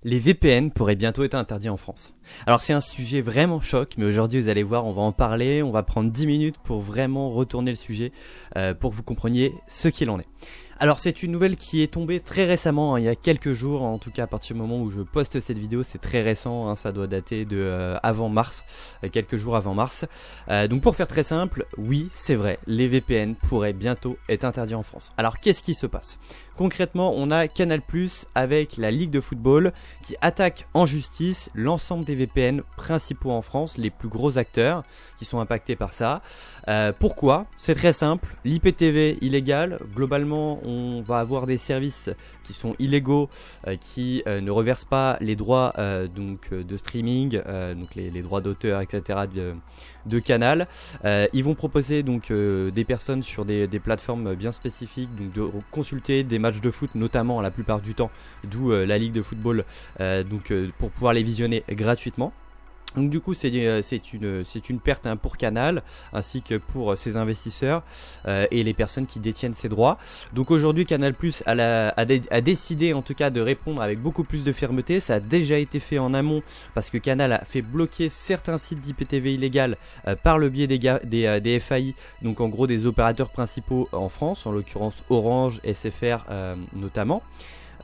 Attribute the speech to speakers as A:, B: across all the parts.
A: Les VPN pourraient bientôt être interdits en France. Alors c'est un sujet vraiment choc, mais aujourd'hui vous allez voir, on va en parler, on va prendre 10 minutes pour vraiment retourner le sujet, pour que vous compreniez ce qu'il en est. Alors c'est une nouvelle qui est tombée très récemment, il y a quelques jours, en tout cas à partir du moment où je poste cette vidéo, c'est très récent, ça doit dater de avant mars, quelques jours avant mars. Donc pour faire très simple, oui c'est vrai, les VPN pourraient bientôt être interdits en France. Alors qu'est-ce qui se passe ? Concrètement, on a Canal+ avec la Ligue de football qui attaque en justice l'ensemble des VPN principaux en France, les plus gros acteurs qui sont impactés par ça. Pourquoi ? C'est très simple, l'IPTV illégal, globalement on va avoir des services qui sont illégaux, qui ne reversent pas les droits de streaming, donc les droits d'auteur, etc. de Canal. Ils vont proposer donc des personnes sur des plateformes bien spécifiques, donc de consulter des matchs de foot notamment la plupart du temps, d'où la Ligue de football, pour pouvoir les visionner gratuitement. Donc du coup c'est une perte pour Canal ainsi que pour ses investisseurs et les personnes qui détiennent ces droits. Donc aujourd'hui Canal+ a décidé en tout cas de répondre avec beaucoup plus de fermeté. Ça a déjà été fait en amont parce que Canal a fait bloquer certains sites d'IPTV illégal par le biais des FAI, donc en gros des opérateurs principaux en France, en l'occurrence Orange, SFR notamment.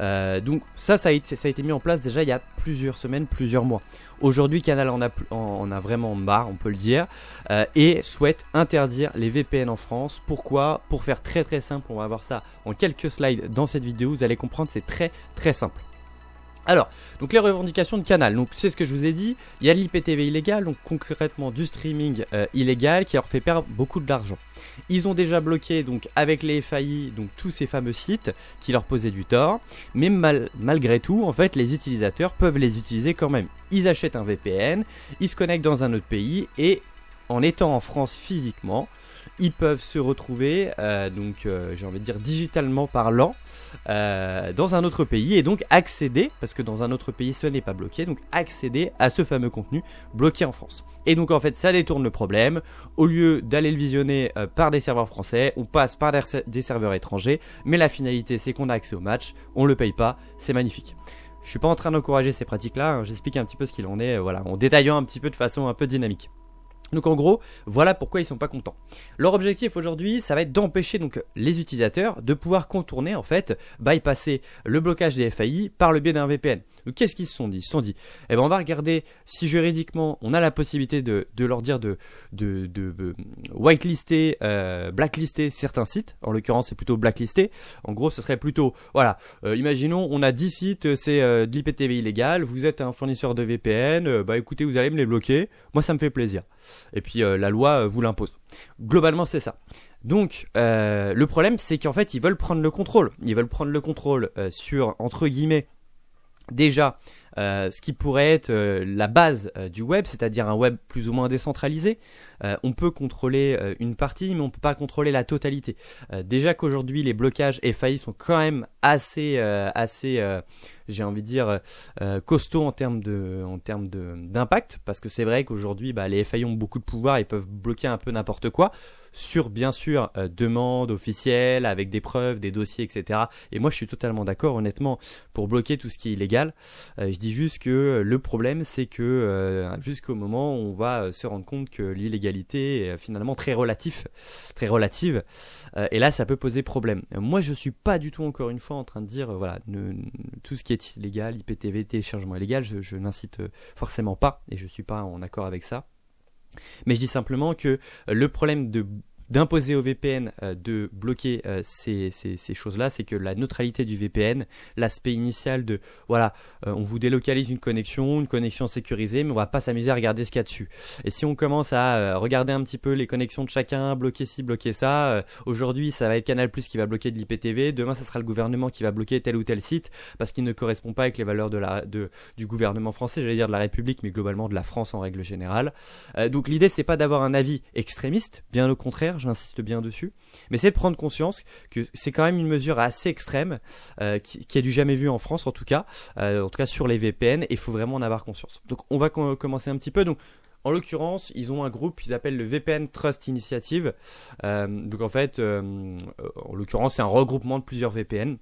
A: Donc ça a été mis en place déjà il y a plusieurs semaines, plusieurs mois. Aujourd'hui Canal en a vraiment marre, on peut le dire, et souhaite interdire les VPN en France. Pourquoi ? Pour faire très très simple, on va voir ça en quelques slides dans cette vidéo, vous allez comprendre, c'est très très simple. Alors, donc les revendications de Canal, donc c'est ce que je vous ai dit, il y a de l'IPTV illégal, donc concrètement du streaming illégal qui leur fait perdre beaucoup d'argent. Ils ont déjà bloqué donc avec les FAI donc tous ces fameux sites qui leur posaient du tort, mais malgré tout, en fait, les utilisateurs peuvent les utiliser quand même. Ils achètent un VPN, ils se connectent dans un autre pays et en étant en France physiquement, ils peuvent se retrouver, j'ai envie de dire digitalement parlant, dans un autre pays et donc accéder, parce que dans un autre pays ce n'est pas bloqué, donc accéder à ce fameux contenu bloqué en France. Et donc en fait ça détourne le problème, au lieu d'aller le visionner par des serveurs français, on passe par des serveurs étrangers, mais la finalité c'est qu'on a accès au match, on le paye pas, c'est magnifique. Je suis pas en train d'encourager ces pratiques-là, j'explique un petit peu ce qu'il en est, en détaillant un petit peu de façon un peu dynamique. Donc en gros, voilà pourquoi ils sont pas contents. Leur objectif aujourd'hui, ça va être d'empêcher donc les utilisateurs de pouvoir contourner en fait, bypasser le blocage des FAI par le biais d'un VPN. Donc qu'est-ce qu'ils se sont dit ? Ils se sont dit, on va regarder si juridiquement on a la possibilité de leur dire de whitelister, blacklister certains sites. En l'occurrence, c'est plutôt blacklister. En gros, ce serait plutôt, imaginons on a 10 sites, c'est de l'IPTV illégal. Vous êtes un fournisseur de VPN, écoutez, vous allez me les bloquer. Moi, ça me fait plaisir. Et puis la loi vous l'impose. Globalement, c'est ça. Donc le problème, c'est qu'en fait, ils veulent prendre le contrôle. Ils veulent prendre le contrôle sur, entre guillemets, déjà ce qui pourrait être la base du web, c'est-à-dire un web plus ou moins décentralisé. On peut contrôler une partie, mais on ne peut pas contrôler la totalité. Déjà qu'aujourd'hui, les blocages FAI sont quand même assez j'ai envie de dire costaud en termes d'impact, parce que c'est vrai qu'aujourd'hui les FAI ont beaucoup de pouvoir, ils peuvent bloquer un peu n'importe quoi sur bien sûr demande officielle avec des preuves, des dossiers, etc. Et moi je suis totalement d'accord honnêtement pour bloquer tout ce qui est illégal. Je dis juste que le problème c'est que jusqu'au moment où on va se rendre compte que l'illégalité est finalement très relative, et là ça peut poser problème. Moi je suis pas du tout encore une fois en train de dire tout ce qui est illégal, IPTV, téléchargement illégal, je n'incite forcément pas et je suis pas en accord avec ça. Mais je dis simplement que le problème d'imposer au VPN de bloquer ces choses-là, c'est que la neutralité du VPN, l'aspect initial de on vous délocalise une connexion sécurisée, mais on va pas s'amuser à regarder ce qu'il y a dessus. Et si on commence à regarder un petit peu les connexions de chacun, bloquer ci, bloquer ça, aujourd'hui ça va être Canal+ qui va bloquer de l'IPTV, demain ça sera le gouvernement qui va bloquer tel ou tel site parce qu'il ne correspond pas avec les valeurs du gouvernement français, j'allais dire de la République, mais globalement de la France en règle générale. Donc l'idée c'est pas d'avoir un avis extrémiste, bien au contraire, j'insiste bien dessus, mais c'est de prendre conscience que c'est quand même une mesure assez extrême qui a du jamais vu en France en tout cas sur les VPN, et il faut vraiment en avoir conscience. Donc on va commencer un petit peu. Donc en l'occurrence, ils ont un groupe qu'ils appellent le VPN Trust Initiative. Donc en fait, en l'occurrence, c'est un regroupement de plusieurs VPN.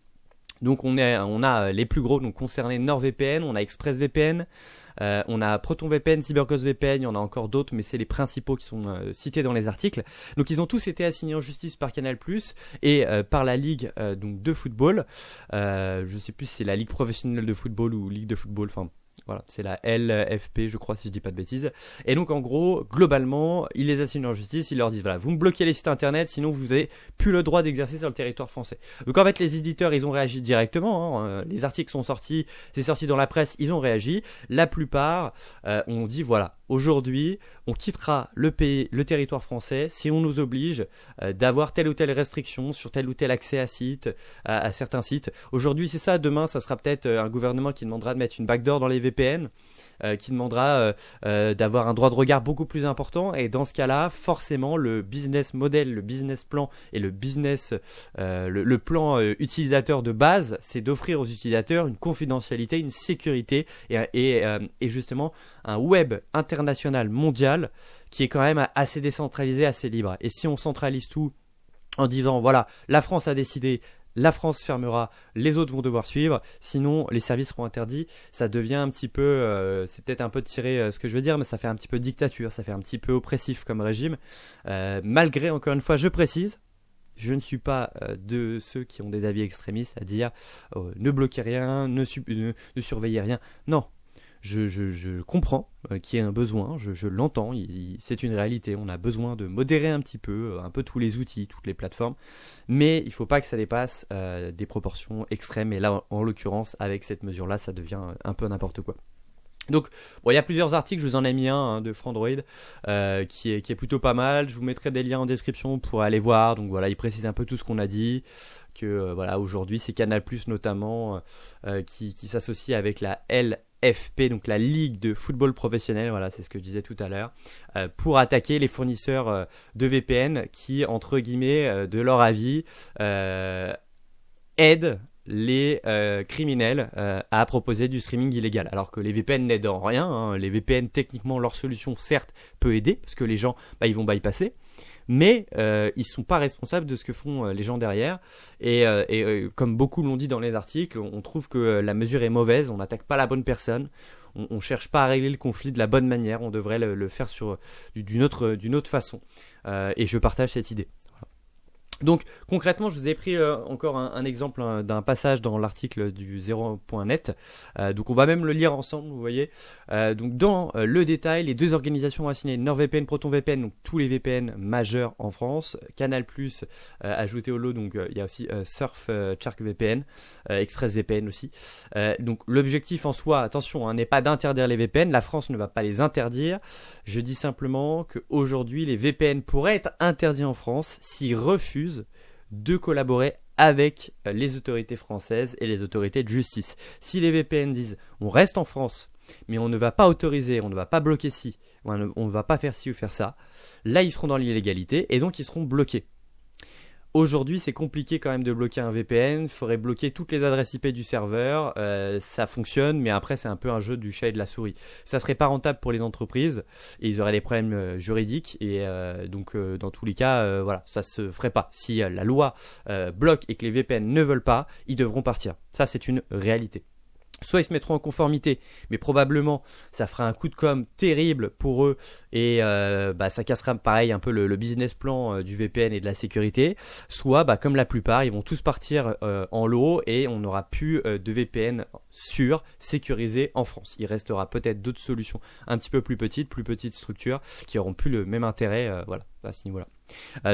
A: Donc on a les plus gros donc concernés NordVPN, on a ExpressVPN, on a ProtonVPN, CyberGhostVPN, il y en a encore d'autres, mais c'est les principaux qui sont cités dans les articles. Donc ils ont tous été assignés en justice par Canal+ et par la Ligue donc de football. Je sais plus si c'est la Ligue professionnelle de football ou Ligue de football, enfin voilà, c'est la LFP, je crois, si je dis pas de bêtises. Et donc, en gros, globalement, ils les assignent en justice, ils leur disent, voilà, vous me bloquez les sites internet, sinon vous n'avez plus le droit d'exercer sur le territoire français. Donc, en fait, les éditeurs, ils ont réagi directement, hein. Les articles sont sortis, c'est sorti dans la presse, ils ont réagi. La plupart ont dit, voilà, aujourd'hui, on quittera le pays, le territoire français, si on nous oblige d'avoir telle ou telle restriction sur tel ou tel accès à certains sites. Aujourd'hui, c'est ça. Demain, ça sera peut-être un gouvernement qui demandera de mettre une backdoor dans les VPN, qui demandera d'avoir un droit de regard beaucoup plus important. Et dans ce cas-là, forcément, le business model, le business plan et le plan utilisateur de base, c'est d'offrir aux utilisateurs une confidentialité, une sécurité et justement un web international mondial qui est quand même assez décentralisé, assez libre. Et si on centralise tout en disant voilà, la France a décidé, la France fermera, les autres vont devoir suivre, sinon les services seront interdits, ça devient un petit peu, c'est peut-être un peu tiré ce que je veux dire, mais ça fait un petit peu dictature, ça fait un petit peu oppressif comme régime, malgré, encore une fois, je précise, je ne suis pas de ceux qui ont des avis extrémistes à dire ne bloquez rien, ne surveillez rien, non. Je comprends qu'il y ait un besoin, je l'entends, c'est une réalité, on a besoin de modérer un peu tous les outils, toutes les plateformes, mais il ne faut pas que ça dépasse des proportions extrêmes, et là en l'occurrence avec cette mesure-là ça devient un peu n'importe quoi. Donc, bon, il y a plusieurs articles, je vous en ai mis un de Frandroid qui est plutôt pas mal. Je vous mettrai des liens en description pour aller voir. Donc voilà, il précise un peu tout ce qu'on a dit. Que voilà, aujourd'hui, c'est Canal+ notamment qui s'associe avec la LFP, donc la Ligue de football professionnel. Voilà, c'est ce que je disais tout à l'heure, pour attaquer les fournisseurs de VPN qui, entre guillemets, de leur avis, aident les criminels à proposer du streaming illégal, alors que les VPN n'aident en rien, hein. Les VPN, techniquement, leur solution certes peut aider parce que les gens ils vont bypasser, mais ils sont pas responsables de ce que font les gens derrière, et comme beaucoup l'ont dit dans les articles, on trouve que la mesure est mauvaise, on n'attaque pas la bonne personne, on cherche pas à régler le conflit de la bonne manière, on devrait le faire d'une autre façon, et je partage cette idée. Donc concrètement, je vous ai pris encore un exemple d'un passage dans l'article du 0.net. Donc on va même le lire ensemble, vous voyez. Donc dans le détail, les deux organisations ont assigné NordVPN, ProtonVPN, donc tous les VPN majeurs en France. Canal+, ajouté au lot, donc il y a aussi Surfshark VPN, ExpressVPN aussi. Donc l'objectif en soi, attention, n'est pas d'interdire les VPN. La France ne va pas les interdire. Je dis simplement qu'aujourd'hui, les VPN pourraient être interdits en France s'ils refusent de collaborer avec les autorités françaises et les autorités de justice. Si les VPN disent on reste en France, mais on ne va pas autoriser, on ne va pas bloquer ci, on ne va pas faire ci ou faire ça, là ils seront dans l'illégalité et donc ils seront bloqués. Aujourd'hui, c'est compliqué quand même de bloquer un VPN. Il faudrait bloquer toutes les adresses IP du serveur. Ça fonctionne, mais après, c'est un peu un jeu du chat et de la souris. Ça serait pas rentable pour les entreprises et ils auraient des problèmes juridiques. Et donc, dans tous les cas, voilà, ça se ferait pas. Si la loi bloque et que les VPN ne veulent pas, ils devront partir. Ça, c'est une réalité. Soit ils se mettront en conformité, mais probablement ça fera un coup de com' terrible pour eux et ça cassera pareil un peu le business plan du VPN et de la sécurité. Soit comme la plupart, ils vont tous partir en lot et on n'aura plus de VPN sûr, sécurisé en France. Il restera peut-être d'autres solutions un petit peu plus petites structures qui auront plus le même intérêt à ce niveau-là.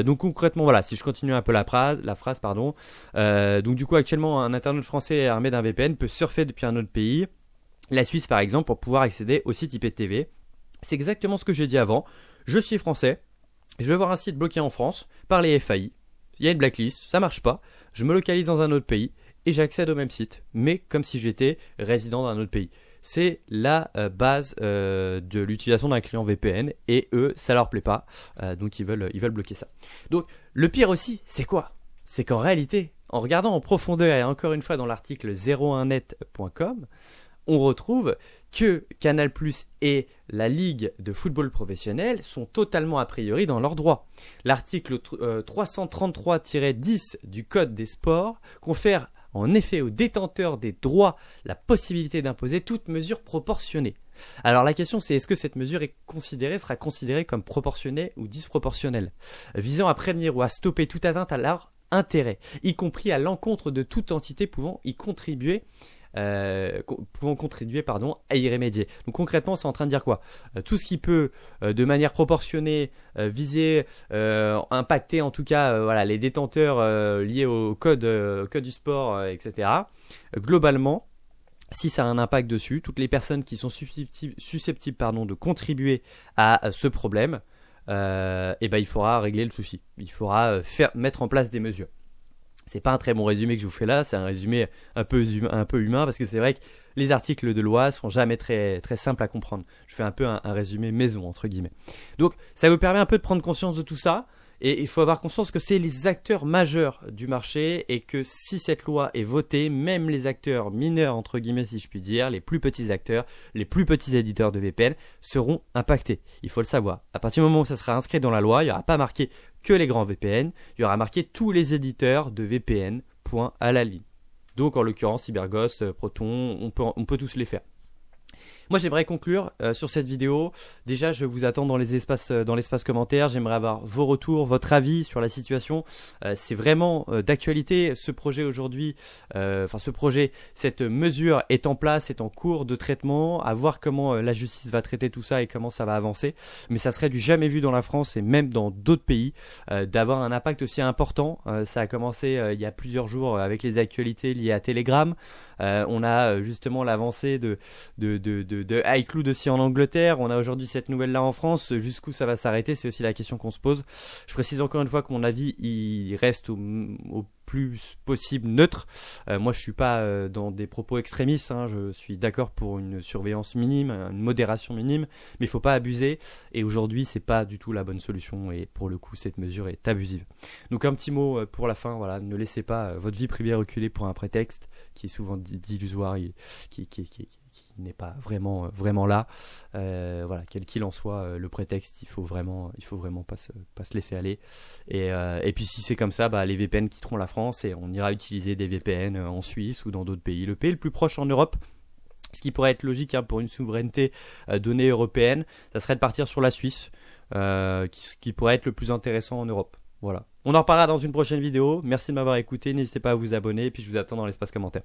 A: Donc concrètement, voilà, si je continue un peu la phrase, donc du coup actuellement un internaute français armé d'un VPN peut surfer depuis un autre pays, la Suisse par exemple, pour pouvoir accéder au site IPTV. C'est exactement ce que j'ai dit avant. Je suis français, je vais voir un site bloqué en France par les FAI, il y a une blacklist, ça marche pas, je me localise dans un autre pays et j'accède au même site, mais comme si j'étais résident d'un autre pays. C'est la base de l'utilisation d'un client VPN et eux, ça leur plaît pas, donc ils veulent bloquer ça. Donc le pire aussi, c'est quoi ? C'est qu'en réalité, en regardant en profondeur et encore une fois dans l'article 01net.com, on retrouve que Canal+ et la Ligue de football professionnel sont totalement a priori dans leurs droits. L'article 333-10 du Code des sports confère en effet aux détenteurs des droits la possibilité d'imposer toute mesure proportionnée. Alors la question c'est est-ce que cette mesure sera considérée comme proportionnée ou disproportionnelle, visant à prévenir ou à stopper toute atteinte à leur intérêt, y compris à l'encontre de toute entité pouvant contribuer à y remédier. Donc concrètement, c'est en train de dire quoi? Tout ce qui peut, de manière proportionnée, viser, impacter en tout cas voilà, les détenteurs liés au code du sport, etc. Globalement, si ça a un impact dessus, toutes les personnes qui sont susceptibles de contribuer à ce problème, il faudra régler le souci. Il faudra mettre en place des mesures. C'est pas un très bon résumé que je vous fais là, c'est un résumé un peu humain parce que c'est vrai que les articles de loi sont jamais très, très simples à comprendre. Je fais un peu un résumé maison entre guillemets. Donc ça vous permet un peu de prendre conscience de tout ça. Et il faut avoir conscience que c'est les acteurs majeurs du marché et que si cette loi est votée, même les acteurs mineurs, entre guillemets si je puis dire, les plus petits acteurs, les plus petits éditeurs de VPN seront impactés. Il faut le savoir. À partir du moment où ça sera inscrit dans la loi, il n'y aura pas marqué que les grands VPN, il y aura marqué tous les éditeurs de VPN, point à la ligne. Donc en l'occurrence, CyberGhost, Proton, on peut tous les faire. Moi j'aimerais conclure sur cette vidéo. Déjà je vous attends dans l'espace commentaire. J'aimerais avoir vos retours, votre avis sur la situation. C'est vraiment d'actualité ce projet aujourd'hui. Cette mesure est en place, est en cours de traitement. À voir comment la justice va traiter tout ça et comment ça va avancer. Mais ça serait du jamais vu dans la France et même dans d'autres pays d'avoir un impact aussi important. Ça a commencé il y a plusieurs jours avec les actualités liées à Telegram. On a justement l'avancée de iCloud aussi en Angleterre. On a aujourd'hui cette nouvelle là en France. Jusqu'où ça va s'arrêter, c'est aussi la question qu'on se pose. Je précise encore une fois que mon avis il reste au plus possible neutre. Moi je suis pas dans des propos extrémistes, hein. Je suis d'accord pour une surveillance minime, une modération minime, mais il faut pas abuser et aujourd'hui c'est pas du tout la bonne solution et pour le coup cette mesure est abusive. Donc un petit mot pour la fin, voilà, ne laissez pas votre vie privée reculer pour un prétexte qui est souvent illusoire, qui n'est pas vraiment là. Voilà, quel qu'il en soit, le prétexte, il faut vraiment pas se laisser aller. Et puis si c'est comme ça, les VPN quitteront la France et on ira utiliser des VPN en Suisse ou dans d'autres pays. Le pays le plus proche en Europe, ce qui pourrait être logique pour une souveraineté donnée européenne, ça serait de partir sur la Suisse, qui pourrait être le plus intéressant en Europe. Voilà. On en reparlera dans une prochaine vidéo. Merci de m'avoir écouté. N'hésitez pas à vous abonner et puis je vous attends dans l'espace commentaire.